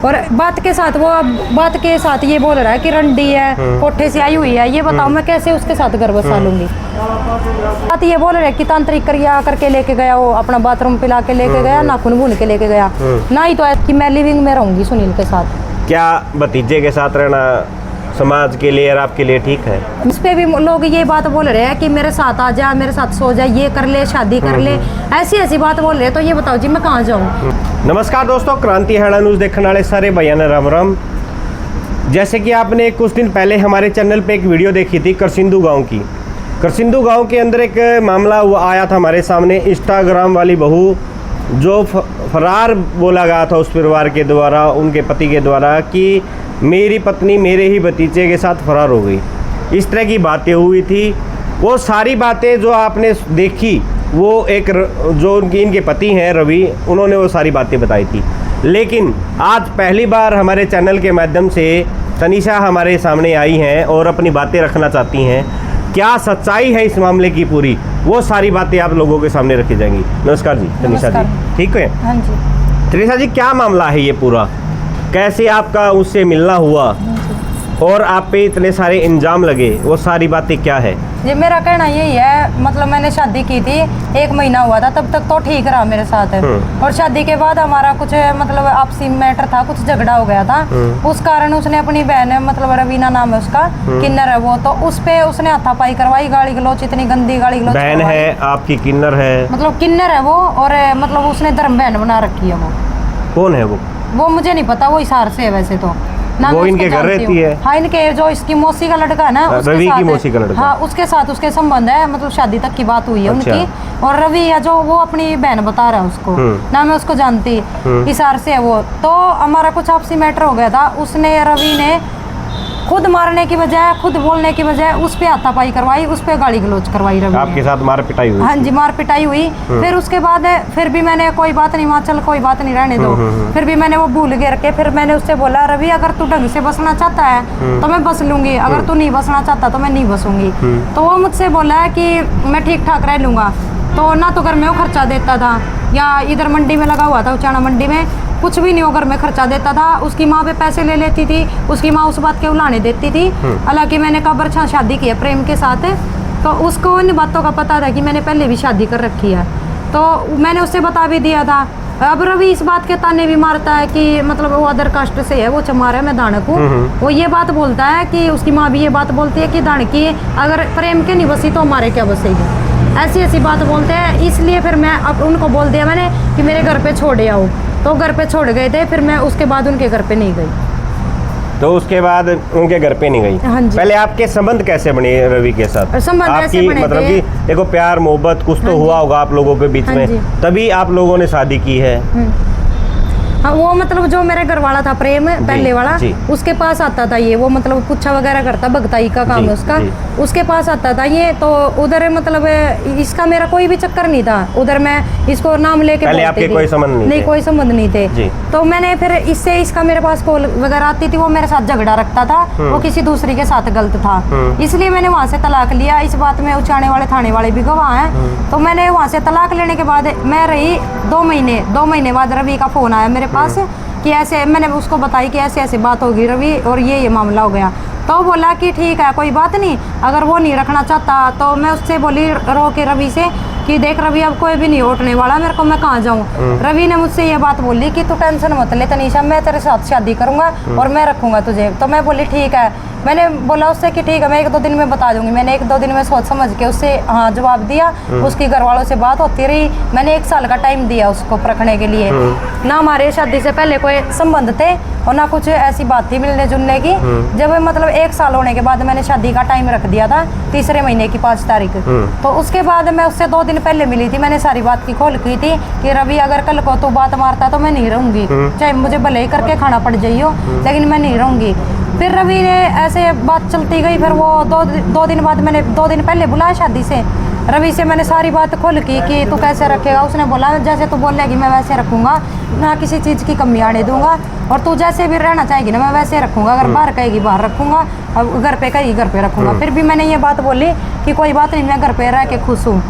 और बात के साथ ये बोल रहा है कि रंडी है, कोठे से आई हुई है। ये बताओ मैं कैसे उसके साथ घर बसा लूंगी। बात ये बोल रहा है कि तांत्रिक क्रिया करके लेके गया, वो अपना बाथरूम पिला के लेके गया, नाखून भून के लेके गया। ना ही तो है कि मैं लिविंग में रहूंगी सुनील के साथ। क्या भतीजे के साथ रहना समाज के लिए और आपके लिए ठीक है? इस पे भी लोग ये बात बोल रहे हैं कि मेरे साथ आ जा, मेरे साथ सो जा, ये कर ले, शादी कर ले, ऐसी बात बोल रहे हैं। तो ये बताओ जी मैं कहाँ जाऊँ? नमस्कार दोस्तों, क्रांति हरियाणा न्यूज़ देखने वाले सारे भैया ने राम राम। जैसे कि आपने कुछ दिन पहले हमारे चैनल पे एक वीडियो देखी थी करसिंधु गांव की। करसिंधु गांव के अंदर एक मामला आया था हमारे सामने। इंस्टाग्राम वाली बहू जो फरार बोला गया था उस परिवार के द्वारा, उनके पति के द्वारा, कि मेरी पत्नी मेरे ही भतीजे के साथ फरार हो गई। इस तरह की बातें हुई थी। वो सारी बातें जो आपने देखी, वो एक जो इनके पति हैं रवि, उन्होंने वो सारी बातें बताई थी। लेकिन आज पहली बार हमारे चैनल के माध्यम से तनिषा हमारे सामने आई हैं और अपनी बातें रखना चाहती हैं। क्या सच्चाई है इस मामले की पूरी, वो सारी बातें आप लोगों के सामने रखी जाएंगी। नमस्कार जी तनिषा जी, ठीक है? हाँ जी। तनिषा जी, क्या मामला है ये पूरा? कैसे आपका उससे मिलना हुआ और आप पे इतने सारे इल्जाम लगे, वो सारी बातें क्या है? ये मेरा कहना यही है, मतलब मैंने शादी की थी, 1 महीना हुआ था, तब तक तो ठीक रहा मेरे साथ। और शादी के बाद हमारा कुछ मतलब आपसी मैटर था, कुछ झगड़ा हो गया था। उस कारण उसने अपनी बहन, मतलब रवीना नाम है उसका, किन्नर है वो, तो उस पे उसने हाथापाई करवाई, गाली गलोच, इतनी गंदी गाली गलोच। बहन है आपकी, किन्नर है? मतलब किन्नर है वो, और मतलब उसने धर्म बहन बना रखी है। वो कौन है वो मुझे नहीं पता, वो हिसार से है वैसे तो। वो इनके घर रहती है? हाँ, इनके जो इसकी मौसी का लड़का है ना, रवि की मौसी का लड़का। हाँ, उसके साथ उसके संबंध है, मतलब शादी तक की बात हुई है उनकी। और रवि है जो, वो अपनी बहन बता रहा है उसको, ना मैं उसको जानती, हिसार से है वो। तो हमारा कुछ आपसी मैटर हो गया था। उसने, रवि ने खुद मारने की बजाय, खुद बोलने की बजाय उस पे हाथापाई करवाई, उस पे गाली गलोच करवाई रवि। आपके साथ मार पिटाई हुई? हाँ जी, मार पिटाई हुई। फिर उसके बाद फिर भी मैंने कोई बात नहीं, वहाँ चल कोई बात नहीं, रहने दो। फिर भी मैंने वो भूल के रखे। फिर मैंने उससे बोला, रवि अगर तू ढंग से बसना चाहता है तो मैं बस लूंगी, अगर तू नहीं बसना चाहता तो मैं नहीं बसूंगी। तो वो मुझसे बोला है कि मैं ठीक ठाक रह लूंगा। तो ना तो घर में वो खर्चा देता था, या इधर मंडी में लगा हुआ था, उचाना मंडी में, कुछ भी नहीं वो घर में खर्चा देता था। उसकी माँ पे पैसे ले लेती थी, उसकी माँ उस बात के उलाने देती थी। हालांकि मैंने कब्र शादी की है प्रेम के साथ, तो उसको इन बातों का पता था कि मैंने पहले भी शादी कर रखी है। तो मैंने उससे बता भी दिया था। अब रवि इस बात के ताने भी मारता है कि मतलब वो अदर कास्ट से है, वो चमार है, मैं दानक हूँ। वो ये बात बोलता है कि उसकी माँ भी ये बात बोलती है कि दानकी अगर प्रेम के नहीं बसी तो हमारे क्या बसेगी, ऐसी बात बोलते हैं। इसलिए फिर मैं अब उनको बोल दिया मैंने कि मेरे घर पे छोड़ आओ। तो घर पे छोड़ गए थे। फिर मैं उसके बाद उनके घर पे नहीं गई। तो उसके बाद उनके घर पे नहीं गई? हाँ जी। पहले आपके संबंध कैसे बने रवि के साथ? संबंध ऐसे बने मतलब कि देखो, प्यार मोहब्बत कुछ तो हुआ होगा आप लोगों के बीच में, तभी आप लोगों ने शादी की है। हाँ, वो मतलब जो मेरे घर वाला था प्रेम पहले वाला, उसके पास आता था ये। वो मतलब पुच्छा वगैरह करता, भगताई का काम है उसका, उसके पास आता था ये। तो उधर मतलब इसका मेरा कोई भी चक्कर नहीं था। उधर मैं इसको नाम लेके पहले आपके कोई संबंध नहीं, कोई संबंध नहीं थे। तो मैंने फिर इससे, इसका मेरे पास कॉल वगैरह आती थी, वो मेरे साथ झगड़ा रखता था, वो किसी दूसरी के साथ गलत था। इसलिए मैंने वहाँ से तलाक लिया। इस बात में उचाने वाले थाने वाले भी गवाह हैं। तो मैंने वहाँ से तलाक लेने के बाद मैं रही 2 महीने बाद रवि का फोन आया मेरे पास कि ऐसे, मैंने उसको बताई कि ऐसे बात होगी रवि, और ये मामला हो गया। तो बोला कि ठीक है कोई बात नहीं, अगर वो नहीं रखना चाहता। तो मैं उससे बोली रो के रवि से कि देख रवि, अब कोई भी नहीं उठने वाला मेरे को, मैं कहाँ जाऊँ। रवि ने मुझसे ये बात बोली कि तू टेंशन मत ले तनिषा, मैं तेरे साथ शादी करूंगा और मैं रखूंगा तुझे। तो मैं बोली ठीक है। मैंने बोला उससे कि ठीक है, मैं 1-2 दिन में बता दूंगी। मैंने 1-2 दिन में सोच समझ के उससे हाँ जवाब दिया। उसकी घर वालों से बात होती रही। मैंने 1 साल का टाइम दिया उसको परखने के लिए। ना हमारे शादी से पहले कोई संबंध थे और ना कुछ ऐसी बात थी मिलने जुलने की। जब मतलब 1 साल होने के बाद मैंने शादी का टाइम रख दिया था, 3रे महीने की 5 तारीख। तो उसके बाद मैं उससे 2 दिन पहले मिली थी। मैंने सारी बात की खोल की थी कि रवि अगर कल को तू बात मारता तो मैं नहीं रहूंगी, चाहे मुझे भले ही करके खाना पड़ जाइयो, लेकिन मैं नहीं रहूंगी। फिर रवि ने ऐसे बात चलती गई। फिर वो 2 दिन बाद, मैंने 2 दिन पहले बुलाया शादी से, रवि से मैंने सारी बात खोल की कि तू कैसे रखेगा। उसने बोला जैसे तू बोलेगी मैं वैसे रखूंगा, ना किसी चीज़ की कमी आने दूंगा, और तू जैसे भी रहना चाहेगी ना मैं वैसे रखूंगा। अगर बाहर कहेगी बाहर रखूंगा, अब घर पे कहेगी घर पे रखूंगा। फिर भी मैंने ये बात बोली कि कोई बात नहीं, मैं घर पे रह के खुश हूँ।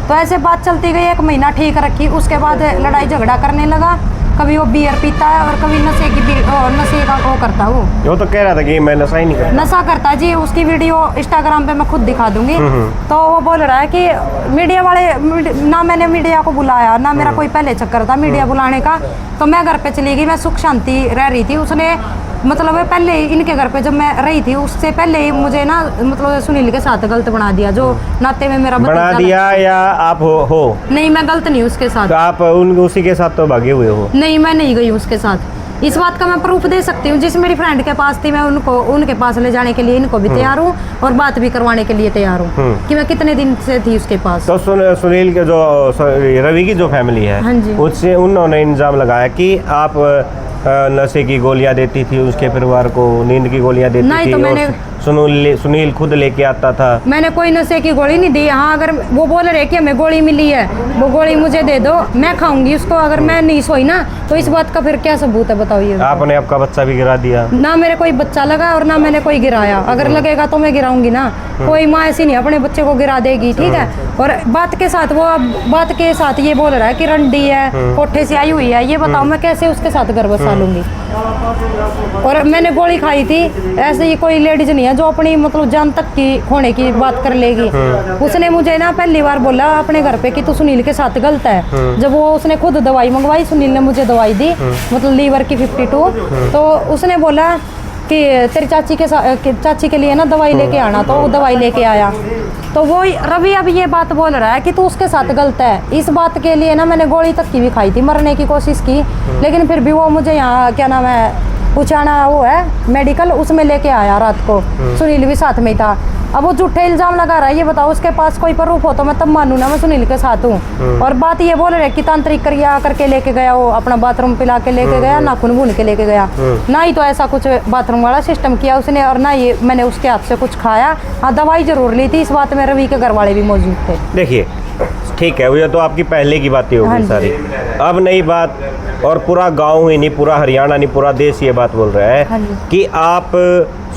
तो ऐसे बात चलती गई, 1 महीना ठीक रखी। उसके बाद लड़ाई झगड़ा करने लगा। कभी वो बियर पीता है और कभी नशे का वो करता है वो तो कह रहा था कि मैं नशा ही नहीं करता। नशा करता है जी। उसकी वीडियो इंस्टाग्राम पे मैं खुद दिखा दूंगी। तो वो बोल रहा है कि मीडिया वाले ना मैंने मीडिया को बुलाया ना मेरा कोई पहले चक्कर था मीडिया बुलाने का। तो मैं घर पे चली गई, मैं सुख शांति रह रही थी। उसने मतलब पहले ही इनके घर पे जब मैं रही थी उससे पहले ही मुझे ना मतलब सुनील के साथ गलत बना दिया, जो नाते में मेरा बना दिया। या आप हो? नहीं, मैं गलत नहीं उसके साथ। तो आप उसी के साथ तो भागे हुए हो? नहीं, मैं नहीं गई उसके साथ। इस बात का मैं प्रूफ दे सकती हूँ। जिस मेरी फ्रेंड के पास थी मैं उनके पास ले जाने के लिए इनको भी तैयार हूँ और बात भी करवाने के लिए तैयार हूँ कि मैं कितने दिन से थी उसके पास। तो सुनील के जो रवि की जो फैमिली है, हाँ जी, उससे उन्होंने इल्जाम लगाया कि आप नशे की गोलियां देती थी उसके परिवार को, नींद की गोलियां देती थी। तो मैंने सुनील खुद लेके आता था। मैंने कोई नशे की गोली नहीं दी। हाँ, अगर वो बोल रहे कि हमें गोली मिली है, वो गोली मुझे दे दो, मैं खाऊंगी उसको। अगर मैं नहीं सोई ना तो इस बात का फिर क्या सबूत है बताओ? ये आपने आपका बच्चा भी गिरा दिया। ना मेरे कोई बच्चा लगा और ना मैंने कोई गिराया। अगर लगेगा तो मैं गिराऊंगी ना। कोई माँ ऐसी नहीं अपने बच्चे को गिरा देगी, ठीक है। और बात के साथ ये बोल रहा है कि रंडी है, कोठे से आई हुई है। ये बताओ मैं कैसे उसके साथ घर बसा लूंगी? और मैंने गोली खाई थी। ऐसे ही कोई लेडीज नहीं है जो अपनी मतलब जान तक की खोने की बात कर लेगी। उसने मुझे ना पहली बार बोला अपने घर पे कि तू सुनील के साथ गलत है। जब वो उसने खुद दवाई मंगवाई, सुनील ने मुझे दवाई दी मतलब लीवर की 52। तो उसने बोला कि तेरी चाची के लिए ना दवाई लेके आना। तो वो दवाई लेके आया। तो वो रवि अब ये बात बोल रहा है कि तू उसके साथ गलत है। इस बात के लिए ना मैंने गोली तक की भी खाई थी, मरने की कोशिश की, लेकिन फिर भी वो मुझे यहाँ क्या नाम है उचाना वो है मेडिकल, उसमें लेके आया रात को। सुनील भी साथ में ही था। अब वो झूठे इल्जाम लगा रहा है। ये बताओ उसके पास कोई प्रूफ हो तो मैं तब मानू ना मैं सुनील के साथ हूँ। और बात ये बोल रहे कि तांत्रिक क्रिया करके लेके गया, वो अपना बाथरूम पिला के लेके गया, नाखून भून के लेके गया। ना ही तो ऐसा कुछ बाथरूम वाला सिस्टम किया उसने और ना ये मैंने उसके हाथ से कुछ खाया। हाँ, दवाई जरूर ली थी। इस बात में रवि के घर वाले भी मौजूद थे। देखिए ठीक है, ये तो आपकी पहले की बातें हो गई सारी। अब नई बात, और पूरा गांव ही नहीं, पूरा हरियाणा नहीं, पूरा देश ये बात बोल रहा है कि आप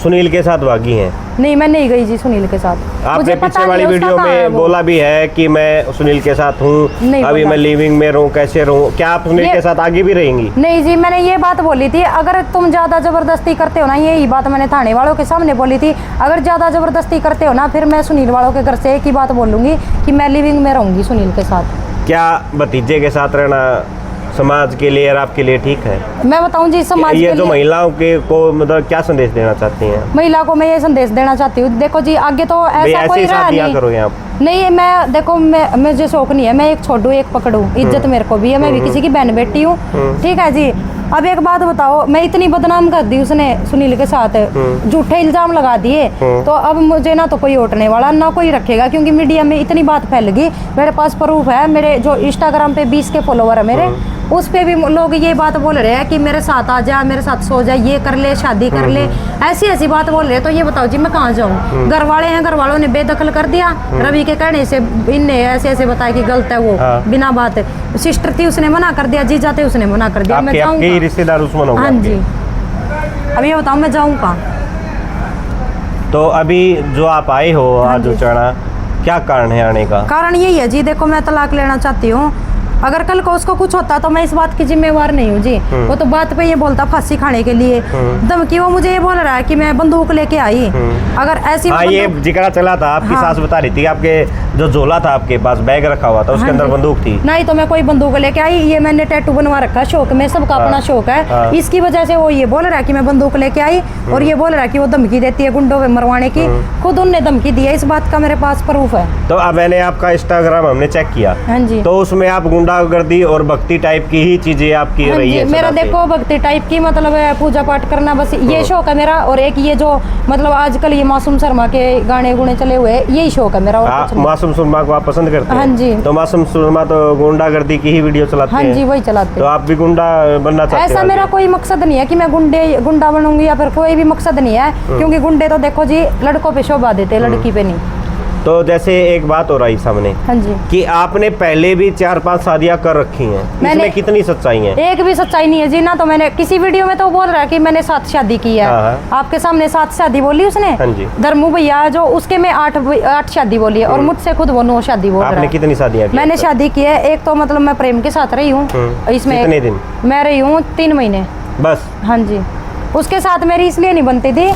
सुनील के साथ भागी हैं। नहीं, मैं नहीं गई जी सुनील के साथ। आपने पीछे वाली वीडियो में बोला भी है कि मैं सुनील के साथ हूँ, अभी मैं लिविंग में रहूँ, कैसे रहूँ। क्या आप सुनील के साथ आगे भी रहेंगी? नहीं जी, मैंने ये बात बोली थी अगर तुम ज्यादा जबरदस्ती करते हो ना, यही बात मैंने थाने वालों के सामने बोली थी। अगर ज्यादा जबरदस्ती करते हो ना फिर मैं सुनील वालों के घर से एक ही बात बोलूंगी कि मैं लिविंग में रहूंगी सुनील के साथ। क्या भतीजे के साथ रहना समाज के लिए और आपके लिए ठीक है? मैं बताऊं जी, समाज ये के जो लिए महिलाओं के को मतलब क्या संदेश देना चाहती हैं? महिला को मैं ये संदेश देना चाहती हूँ, देखो जी आगे तो ऐसा कोई रहा नहीं। करो यहाँ नहीं, मैं देखो मुझे शौक नहीं है मैं एक छोड़ू एक पकड़ू। इज्जत मेरे को भी है, मैं भी किसी की बहन बेटी हूँ, ठीक है जी। अब एक बात बताओ, मैं इतनी बदनाम कर दी उसने सुनील के साथ, झूठे इल्जाम लगा दिए। तो अब मुझे ना तो कोई उठने वाला ना कोई रखेगा, क्योंकि मीडिया में इतनी बात फैल गई। मेरे पास प्रूफ है, मेरे जो इंस्टाग्राम पे 20 के फॉलोवर है मेरे, उस पे भी लोग ये बात बोल रहे हैं कि मेरे साथ आ जा, मेरे साथ सो जा, ये कर ले, शादी कर ले, ऐसी बात बोल रहे हैं। तो ये बताओ जी मैं कहाँ जाऊँ? घर वाले हैं, घर वालों ने बेदखल कर दिया। रवि के कहने से इनने ऐसे बताया कि गलत है वो, बिना बात। सिस्टर थी उसने मना कर दिया, जीजा थे उसने मना कर दिया। मैं जाऊँ रिश्तेदार दुश्मन हो गए? हाँ जी। अब ये बताओ मैं जाऊँ कहाँ? तो अभी जो आप आए हो आज उचाना, क्या कारण है आने का? कारण यही है जी, देखो मैं तलाक लेना चाहती हूँ। अगर कल को उसको कुछ होता तो मैं इस बात की जिम्मेवार नहीं हूँ जी। वो तो बात पे ये बोलता फांसी खाने के लिए धमकी, वो मुझे ये बोल रहा है कि मैं बंदूक लेके आई। अगर ऐसी ये जिक्र चला था, आपकी सास बता रही थी आपके जो झोला था आपके पास बैग रखा हुआ था उसके अंदर बंदूक थी। नहीं तो मैं कोई बंदूक लेके आई, ये मैंने टैटू बनवा रखा शौक में, सबका अपना शौक है। इसकी वजह से वो ये बोल रहा है कि मैं बंदूक लेके आई, और ये बोल रहा है कि वो धमकी देती है गुंडों पे मरवाने की। खुद उनने धमकी दी है, इस बात का मेरे पास प्रूफ है। तो अब मैंने आपका इंस्टाग्राम हमने चेक किया, हाँ जी, तो उसमें आप गुंडागर्दी और भक्ति टाइप की ही चीजें आपकी रही है। मेरा देखो भक्ति टाइप की मतलब पूजा पाठ करना, बस ये शौक है मेरा। और एक ये जो मतलब आजकल ये मासूम शर्मा के गाने गुणे चले हुए, यही शौक है मेरा। मासूम शर्मा को आप पसंद करते हैं? हाँ जी। तो मासूम शर्मा तो गुंडागर्दी की ही वीडियो चलाते हैं? हाँ जी, वही चलाते। तो आप भी गुंडा बनना चाहते हैं? ऐसा मेरा कोई मकसद नहीं है कि मैं गुंडा बनूंगी, या फिर कोई भी मकसद नहीं है। क्योंकि गुंडे तो देखो जी लड़कों पे शोभा देते, लड़की पे नहीं। तो जैसे एक बात हो रही सामने हाँ जी। कि आपने पहले भी 4-5 शादियां कर रखी हैं, इसमें कितनी सच्चाई है? एक भी सच्चाई नहीं है जी। ना तो मैंने किसी वीडियो में तो बोल रहा है कि मैंने 7 शादी की है। हाँ। आपके सामने 7 शादी बोली उसने। हाँ जी। धर्मू भैया जो उसके में 8 शादी बोली है और मुझसे खुद वो 9 शादी बोल रहा आपने है। कितनी शादियां की? मैंने शादी की है एक तो मतलब मैं प्रेम के साथ रही हूँ। इसमें कितने दिन? मैं रही हूँ 3 महीने बस। हाँ जी। उसके साथ मेरी इसलिए नहीं बनती थी,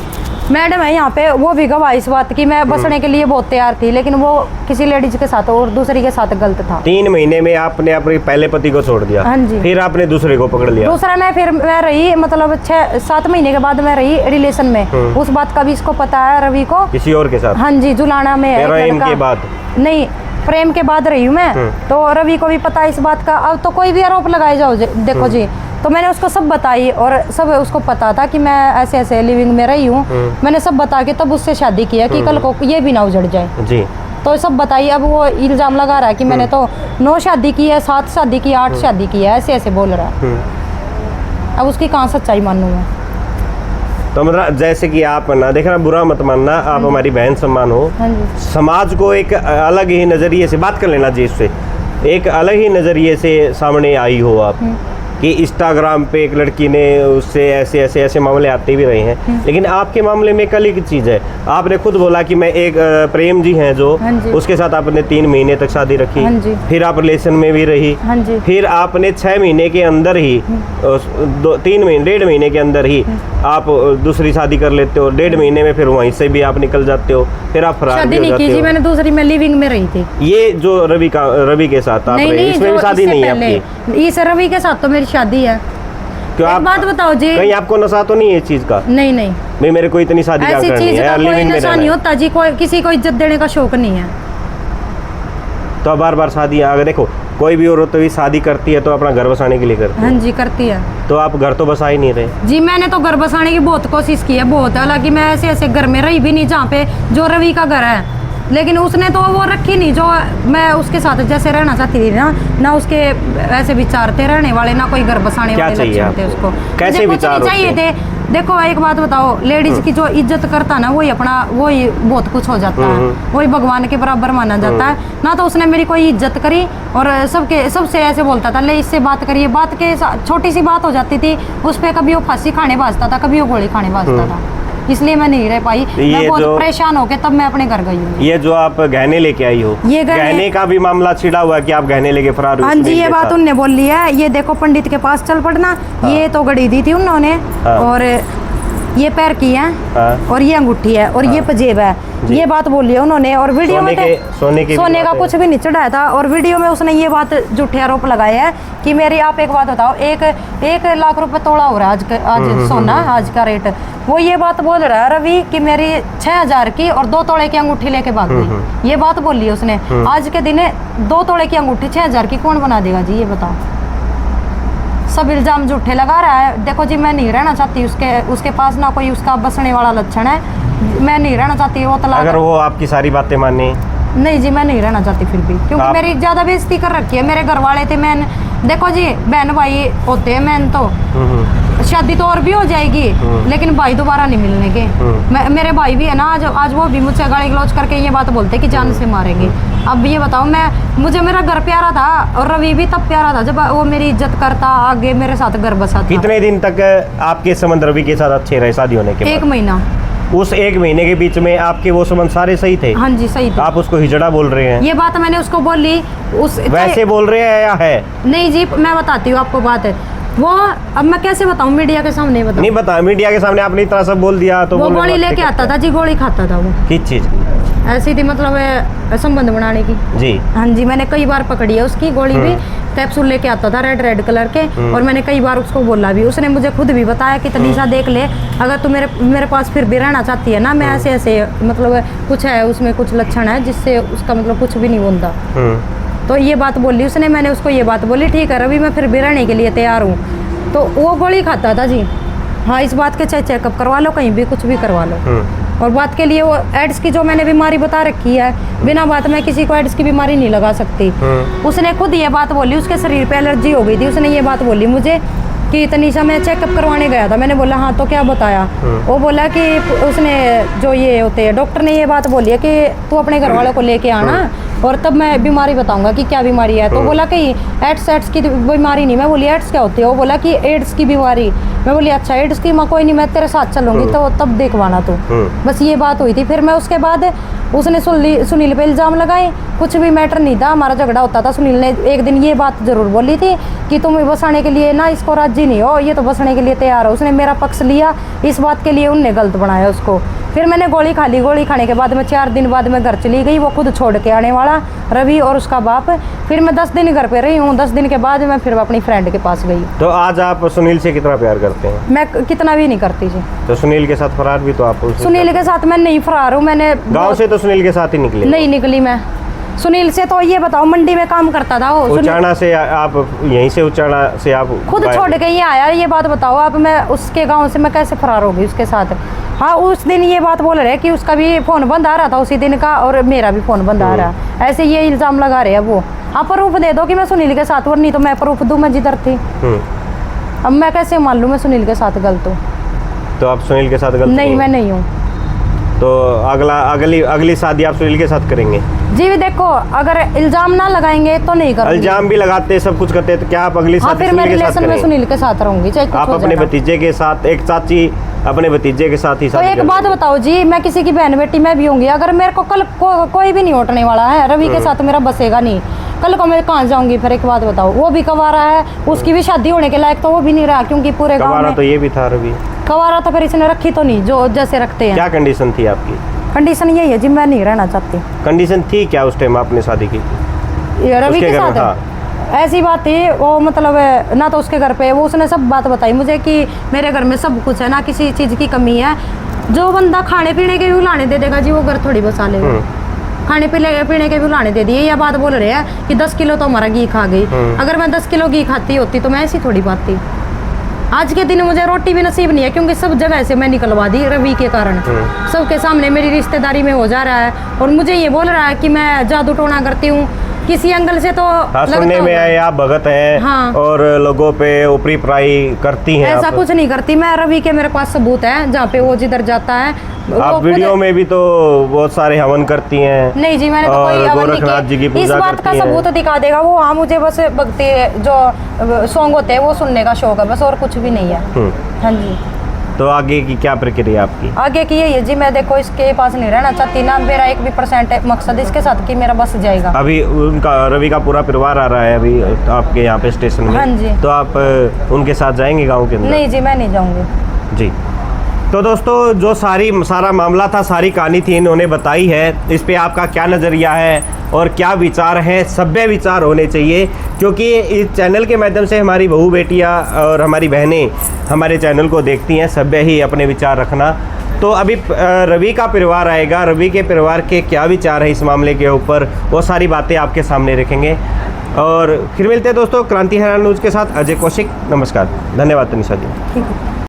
मैडम है यहाँ पे, वो भी गवाह इस बात की, मैं बसने के लिए बहुत तैयार थी, लेकिन वो किसी लेडीज के साथ और दूसरी के साथ गलत था। 3 महीने में आपने अपने पहले पति को छोड़ दिया? हाँ जी। फिर आपने दूसरे को पकड़ लिया? दूसरा मैं रही मतलब 6-7 महीने के बाद मैं रही रिलेशन में। उस बात का भी इसको पता है, रवि को। किसी और के साथ? हाँ जी, जुलाना में है प्रेम के बाद? नहीं, प्रेम के बाद रही हूँ मैं। तो रवि को भी पता है इस बात का। अब तो कोई भी आरोप लगाए जाओ देखो जी, तो मैंने उसको सब बताई और सब उसको पता था कि मैं ऐसे ऐसे लिविंग में रही हूँ। मैंने सब बता के तब उससे शादी की है कि कल को ये भी ना उजड़ जाए जी। तो सब बताइए। अब वो इल्जाम लगा रहा है कि मैंने तो 9 शादी की है, 7 शादी की, 8 शादी की है, ऐसे ऐसे बोल रहा है। अब उसकी कहाँ सच्चाई मानूं मैं? तो मतलब जैसे कि आप ना देखना, बुरा मत मानना, आप हमारी बहन सम्मान हो। हाँ जी। समाज को एक अलग ही नज़रिए से बात कर लेना जी, इससे एक अलग ही नज़रिए से सामने आई हो आप कि इंस्टाग्राम पे एक लड़की ने उससे ऐसे मामले आते भी रहे हैं, लेकिन आपके मामले में कल की चीज़ है। आपने खुद बोला कि मैं एक प्रेम जी हैं जो, हाँ जी। उसके साथ आपने 3 महीने तक शादी रखी। हाँ जी। फिर आप रिलेशन में भी रही। हाँ जी। फिर आपने 6 महीने के अंदर ही 1.5 महीने के अंदर ही आप दूसरी शादी कर लेते हो। 1.5 महीने में फिर वहीं से भी आप निकल जाते हो, फिर आप फरार भी शादी हो नहीं की जाते जी हो। मैंने, दूसरी में लिविंग में रही थी। ये जो रवि के साथ आप रहे, इसमें भी शादी नहीं है आपकी? इस रवि के साथ तो मेरी शादी है। क्यों? एक आप बात बताओ जी, कहीं आपको नशा तो नहीं है इस चीज का? नहीं नहीं, भाई मेरे को इतनी शादी क्या ऐसी करनी चीज है, का कोई लिविंग में नशा रहना नहीं है। होता जी। कोई किसी को इज्जत देने का शौक नहीं है। तो बार बार शादी, अगर देखो कोई भी औरत तो भी शादी करती है तो अपना घर बसाने के लिए करती हाँ है। जी, करती है तो आप घर तो बसा ही नहीं रहे। जी। मैंने तो घर बसाने की बहुत कोशिश की है, बहुत। हालांकि मैं ऐसे ऐसे घर में रही भी नहीं जहाँ पे जो रवि का घर है, लेकिन उसने तो वो रखी नहीं जो मैं उसके साथ जैसे रहना चाहती थी ना उसके ऐसे विचार थे रहने वाले, ना कोई घर बसाने क्या वाले चाहिए लक्षण थे आपको? उसको। कैसे मुझे कुछ विचार नहीं चाहिए होते थे। देखो एक बात बताओ, लेडीज की जो इज्जत करता ना वही बहुत कुछ हो जाता है, वही भगवान के बराबर माना जाता है ना। तो उसने मेरी कोई इज्जत करी और सबसे ऐसे बोलता था, ले इससे बात करिए, बात के छोटी सी बात हो जाती थी उस पर, कभी वो फांसी खाने भाजता था, कभी वो गोली खाने भाजता था। इसलिए मैं नहीं रह पाई, मैं बहुत परेशान होके तब मैं अपने घर गई हूँ। ये जो आप गहने लेके आई हो, ये गहने का भी मामला छिड़ा हुआ है कि आप गहने लेके फरार हुए? हाँ जी, ये बात उनने बोल ली है। ये देखो पंडित के पास चल पड़ना। ये तो घड़ी दी थी उन्होंने। और ये पैर की है और ये अंगूठी है और ये पजेब है, ये बात बोली है उन्होंने। और वीडियो में सोने का कुछ भी नहीं चढ़ाया था। और वीडियो में उसने ये बात झूठे आरोप लगाए हैं कि मेरी, आप एक बात बताओ, 1 लाख रुपए तोड़ा हो रहा है आज सोना, आज का रेट। वो ये बात बोल रहा है रवि कि मेरी 6,000 की और 2 तोड़े की अंगूठी लेके भाग गई। ये बात बोली है उसने। आज के दिन 2 तोड़े की अंगूठी 6,000 की कौन बना देगा जी, ये बताओ। सब इल्जाम झूठे लगा रहा है। देखो जी, मैं नहीं रहना चाहती उसके पास, ना कोई उसका बसने वाला लक्षण है। मैं नहीं रहना चाहती वो तलाक। अगर वो आपकी सारी बातें माने? नहीं जी, मैं नहीं रहना चाहती फिर भी, क्योंकि मेरी ज्यादा बेइज्जती कर रखी है। मेरे घर वाले थे, मैं देखो जी बहन भाई होते हैं, मैन तो शादी तो और भी हो जाएगी, लेकिन भाई दोबारा नहीं मिलने के। मेरे भाई भी है ना, आज वो भी मुझसे गाली गलौज करके ये बात बोलते कि जान से मारेंगे। अब ये बताओ, मुझे मेरा घर प्यारा था और रवि भी तब प्यारा था जब वो मेरी इज्जत करता, आगे मेरे साथ घर बसा था। कितने दिन तक आपके संबंध रवि के साथ अच्छे रहे शादी होने के बाद? 1 महीना। उस 1 महीने के बीच में आपके वो संबंध सारे सही थे? हाँ जी, सही थे। आप उसको हिजड़ा बोल रहे हैं? ये बात मैंने उसको बोली। वैसे बोल रहे हैं या है? नहीं जी, मैं बताती हूँ आपको बात है वो। अब मैं कैसे बताऊँ, मीडिया के सामने बताऊँ? नहीं बता, मीडिया के सामने आपने इतना सब बोल दिया तो वो गोली लेके आता था जी, गोली खाता था वो। किस चीज? ऐसी थी मतलब संबंध बनाने की जी। हाँ जी, मैंने कई बार पकड़ी है उसकी गोली भी। कैप्सूल लेके आता था रेड कलर के, और मैंने कई बार उसको बोला भी। उसने मुझे खुद भी बताया कि तनीषा देख ले, अगर तू मेरे पास फिर भी रहना चाहती है ना, मैं ऐसे मतलब कुछ है उसमें, कुछ लक्षण है जिससे उसका मतलब कुछ भी नहीं बनता। तो ये बात बोली उसने, मैंने उसको ये बात बोली, ठीक है रवि मैं फिर भी रहने के लिए तैयार हूँ। तो वो गोली खाता था जी। हाँ, इस बात के चाहे चेकअप करवा लो, कहीं भी कुछ भी करवा लो। और बात के लिए वो एड्स की जो मैंने बीमारी बता रखी है, बिना बात में किसी को एड्स की बीमारी नहीं लगा सकती। उसने खुद ये बात बोली, उसके शरीर पे एलर्जी हो गई थी। उसने ये बात बोली मुझे कि तनीषा मैं चेकअप करवाने गया था। मैंने बोला हाँ, तो क्या बताया? वो बोला कि उसने जो ये होते हैं डॉक्टर ने ये बात बोली है कि तू अपने घर वालों को लेके आना और तब मैं बीमारी बताऊंगा कि क्या बीमारी है। तो बोला कि एड्स की बीमारी नहीं। मैं बोली एड्स क्या होती है? वो बोला कि एड्स की बीमारी। मैं बोली अच्छा एड्स की, मैं कोई नहीं, मैं तेरे साथ चलूंगी तो तब देखवाना तू। बस ये बात हुई थी। फिर मैं उसके बाद उसने सुनील पे इल्ज़ाम लगाए। कुछ भी मैटर नहीं था, हमारा झगड़ा होता था। सुनील ने एक दिन ये बात जरूर बोली थी कि तुम बसाने के लिए ना इसको राजी नहीं हो, ये तो बसने के लिए तैयार हो। उसने मेरा पक्ष लिया, इस बात के लिए उनने गलत बनाया उसको। फिर मैंने गोली खा ली। गोली खाने के बाद मैं 4 दिन बाद मैं घर चली गई। वो खुद छोड़ के आने वाला, रवि और उसका बाप। फिर मैं 10 दिन घर पे रही हूँ। 10 दिन के बाद मैं फिर अपनी फ्रेंड के पास गई। तो आज आप सुनील से कितना प्यार करते हैं? मैं कितना भी नहीं करती जी। तो सुनील के साथ फरार भी तो आप? सुनील के साथ मैं नहीं फरार हूँ। मैंने गाँव से तो सुनील के साथ ही निकले? नहीं निकली मैं सुनील से। तो ये बताओ, मंडी में काम करता था वो। उचाना से आप यहीं से उचाना से आप खुद छोड़ के ये आया। ये बात बताओ आप, मैं उसके गांव से मैं कैसे फरार होगी उसके साथ? हाँ, उस दिन ये बात बोल रहे कि उसका भी फोन बंद आ रहा था उसी दिन का और मेरा भी फोन बंद आ रहा। ऐसे ये इल्जाम लगा रहे हैं वो। आप प्रूफ दे दो कि मैं सुनील के साथ हूँ, नहीं तो मैं प्रूफ दूँ मैं जिधर थी। अब मैं कैसे मान लूँ मैं सुनील के साथ गलत हूँ? तो आप सुनील के साथ गलत नहीं, मैं नहीं हूँ। तो अगली शादी आप सुनील के साथ करेंगे? जी देखो, अगर इल्जाम ना लगाएंगे तो नहीं करूंगी। इल्जाम भी लगाते सब कुछ करते तो क्या आप अगली शादी फिर मैं रिलेशन में सुनील के साथ रहूंगी चाहे कुछ आप हो अपने जाएगा। भतीजे के साथ, एक चाची अपने भतीजे के साथ ही तो शादी एक बात बताओ जी, मैं किसी की बहन बेटी मैं भी होंगी। अगर मेरे को कल कोई भी नहीं उठने वाला है, रवि के साथ मेरा बसेगा नहीं, कल को मैं कहाँ जाऊंगी? फिर एक बात बताओ, वो भी कवारा है, उसकी भी शादी होने के लायक तो वो भी नहीं रहा, क्योंकि पूरे गाँव में तो ये भी था रवि कवारा। तो फिर इसने रखी तो नहीं जो जैसे रखते हैं। क्या कंडीशन थी आपकी? कंडीशन यही है जी, मैं नहीं रहना चाहती। कंडीशन थी क्या उस टाइम आपने शादी की? रवि के साथ ऐसी बात थी वो, मतलब ना तो उसके घर पे वो उसने सब बात बताई मुझे कि मेरे घर में सब कुछ है, ना किसी चीज़ की कमी है। जो बंदा खाने पीने के भी लाने दे देगा जी, वो घर थोड़ी बसा लेगा। खाने पीने के भी लाने दे दिए। यह बात बोल रहे हैं कि 10 किलो तो हमारा घी खा गई। अगर मैं 10 किलो घी खाती होती तो मैं ऐसी थोड़ी बात थी। आज के दिन मुझे रोटी भी नसीब नहीं है, क्योंकि सब जगह से मैं निकलवा दी रवि के कारण। सबके सामने मेरी रिश्तेदारी में हो जा रहा है और मुझे ये बोल रहा है कि मैं जादू टोना करती हूँ। किसी एंगल से तो सुनने में आए आप भगत हैं। हाँ। और लोगों पे ऊपरी पराई करती हैं। ऐसा कुछ नहीं करती मैं। रवि के मेरे पास सबूत है, जहाँ पे वो जिधर जाता है। आप वीडियो में भी तो बहुत सारे हवन करती हैं। नहीं जी, मैंने तो कोई हवन नहीं किया। इस बात का सबूत दिखा देगा वो। हाँ, मुझे बस भक्ति जो सॉन्ग होते हैं वो सुनने का शौक है बस, और कुछ भी नहीं है। हाँ जी। तो आगे की क्या प्रक्रिया आपकी? आगे की यही है जी, मैं देखो इसके पास नहीं रहना चाहती ना। मेरा 1% मकसद इसके साथ कि मेरा बस जाएगा। अभी उनका रवि का पूरा परिवार आ रहा है अभी आपके यहाँ पे स्टेशन में। हाँ जी। तो आप उनके साथ जाएंगे गाँव के अंदर? नहीं जी, मैं नहीं जाऊँगी जी। तो दोस्तों, जो सारा मामला था, सारी कहानी थी, इन्होंने बताई है। इस पे आपका क्या नज़रिया है और क्या विचार है? सभ्य विचार होने चाहिए, क्योंकि इस चैनल के माध्यम से हमारी बहू बेटियां और हमारी बहनें हमारे चैनल को देखती हैं। सभ्य ही अपने विचार रखना। तो अभी रवि का परिवार आएगा, रवि के परिवार के क्या विचार है इस मामले के ऊपर, वो सारी बातें आपके सामने रखेंगे। और फिर मिलते हैं दोस्तों क्रांति हरियाणा न्यूज़ के साथ। अजय कौशिक, नमस्कार, धन्यवाद तनिषा जी। ठीक है।